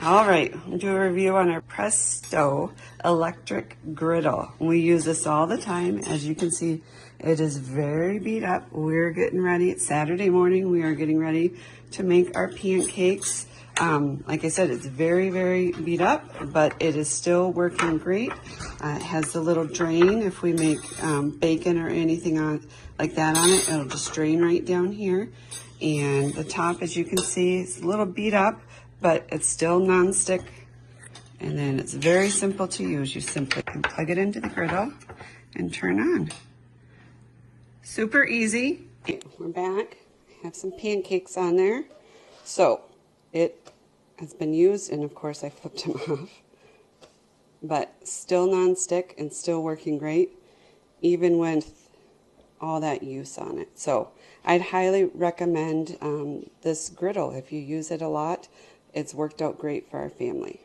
All right, we'll do a review on our Presto electric griddle. We use this all the time. As you can see, it is very beat up. We're getting ready. It's Saturday morning. We are getting ready to make our pancakes. Like I said, it's very, very beat up, but it is still working great. It has the little drain. If we make bacon or anything on like that on it, it'll just drain right down here. And the top, as you can see, is a little beat up, but it's still non-stick. And then it's very simple to use. You simply can plug it into the griddle and turn on. Super easy. We're back. I have some pancakes on there. So it has been used, and of course I flipped them off. But still non-stick and still working great, even with all that use on it. So I'd highly recommend this griddle. If you use it a lot, it's worked out great for our family.